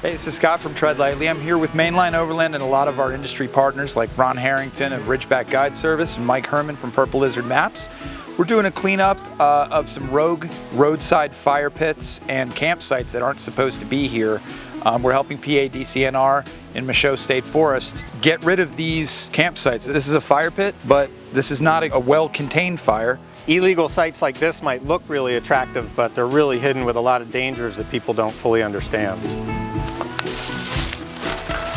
Hey, this is Scott from Tread Lightly. I'm here with Mainline Overland and a lot of our industry partners like Ron Harrington of Ridgeback Guide Service and Mike Herman from Purple Lizard Maps. We're doing a cleanup of some rogue roadside fire pits and campsites that aren't supposed to be here. We're helping PA/DCNR in Michaud State Forest get rid of these campsites. This is a fire pit, but this is not a well-contained fire. Illegal sites like this might look really attractive, but they're really hidden with a lot of dangers that people don't fully understand.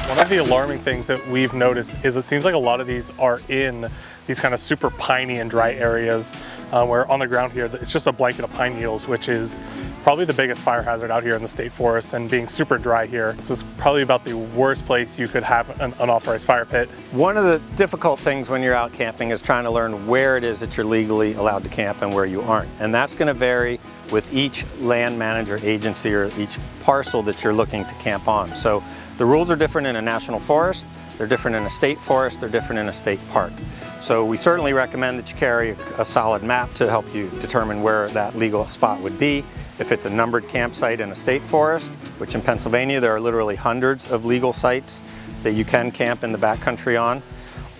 One of the alarming things that we've noticed is it seems like a lot of these are in these kind of super piney and dry areas where on the ground here it's just a blanket of pine needles, which is probably the biggest fire hazard out here in the state forest, and being super dry here, this is probably about the worst place you could have an unauthorized fire pit. One of the difficult things when you're out camping is trying to learn where it is that you're legally allowed to camp and where you aren't. And that's going to vary with each land manager agency or each parcel that you're looking to camp on. So the rules are different in a national forest, they're different in a state forest, they're different in a state park. So we certainly recommend that you carry a solid map to help you determine where that legal spot would be. If it's a numbered campsite in a state forest, which in Pennsylvania there are literally hundreds of legal sites that you can camp in the backcountry on,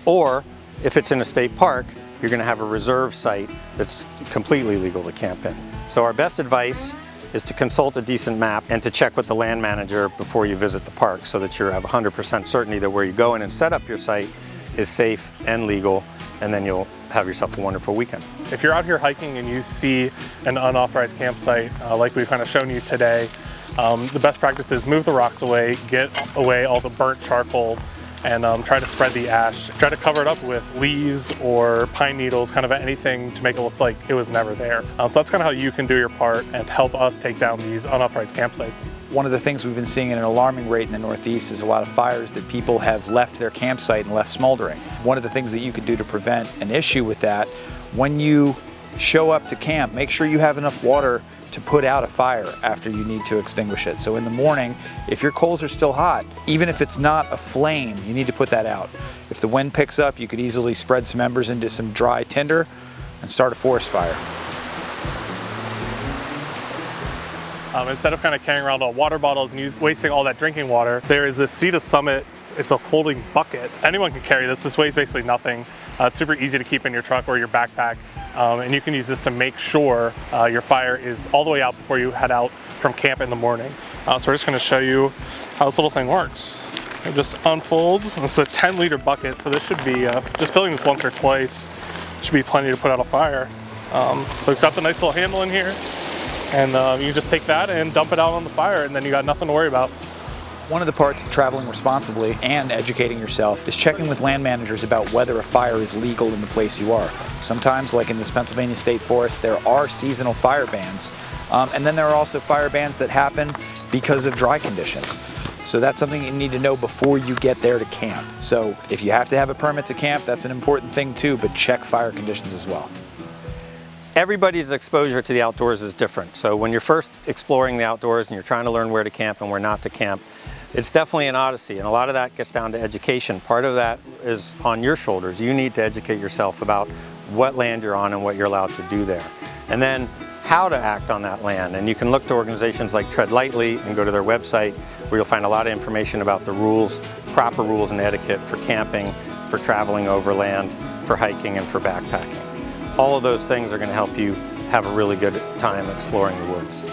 or if it's in a state park, you're going to have a reserve site that's completely legal to camp in. So our best advice is to consult a decent map and to check with the land manager before you visit the park so that you have 100% certainty that where you go in and set up your site is safe and legal, and then you'll have yourself a wonderful weekend. If you're out here hiking and you see an unauthorized campsite like we've kind of shown you today, the best practice is move the rocks away, get away all the burnt charcoal, and try to spread the ash. Try to cover it up with leaves or pine needles, kind of anything to make it look like it was never there. So that's kind of how you can do your part and help us take down these unauthorized campsites. One of the things we've been seeing at an alarming rate in the Northeast is a lot of fires that people have left their campsite and left smoldering. One of the things that you could do to prevent an issue with that, when you show up to camp, make sure you have enough water to put out a fire after you need to extinguish it. So in the morning, if your coals are still hot, even if it's not a flame, you need to put that out. If the wind picks up, you could easily spread some embers into some dry tinder and start a forest fire. Instead of kind of carrying around all water bottles and wasting all that drinking water, there is this Sea to Summit. It's a folding bucket. Anyone can carry this. This weighs basically nothing. It's super easy to keep in your truck or your backpack. And you can use this to make sure your fire is all the way out before you head out from camp in the morning. So we're just gonna show you how this little thing works. It just unfolds. This is a 10-liter bucket, so this should be, just filling this once or twice, should be plenty to put out a fire. So it's got the nice little handle in here, and you just take that and dump it out on the fire, and then you got nothing to worry about. One of the parts of traveling responsibly and educating yourself is checking with land managers about whether a fire is legal in the place you are. Sometimes, like in this Pennsylvania State Forest, there are seasonal fire bans. And then there are also fire bans that happen because of dry conditions. So that's something you need to know before you get there to camp. So if you have to have a permit to camp, that's an important thing too, but check fire conditions as well. Everybody's exposure to the outdoors is different. So when you're first exploring the outdoors and you're trying to learn where to camp and where not to camp, it's definitely an odyssey, and a lot of that gets down to education. Part of that is on your shoulders. You need to educate yourself about what land you're on and what you're allowed to do there. And then how to act on that land. And you can look to organizations like Tread Lightly and go to their website where you'll find a lot of information about the rules, proper rules and etiquette for camping, for traveling overland, for hiking and for backpacking. All of those things are going to help you have a really good time exploring the woods.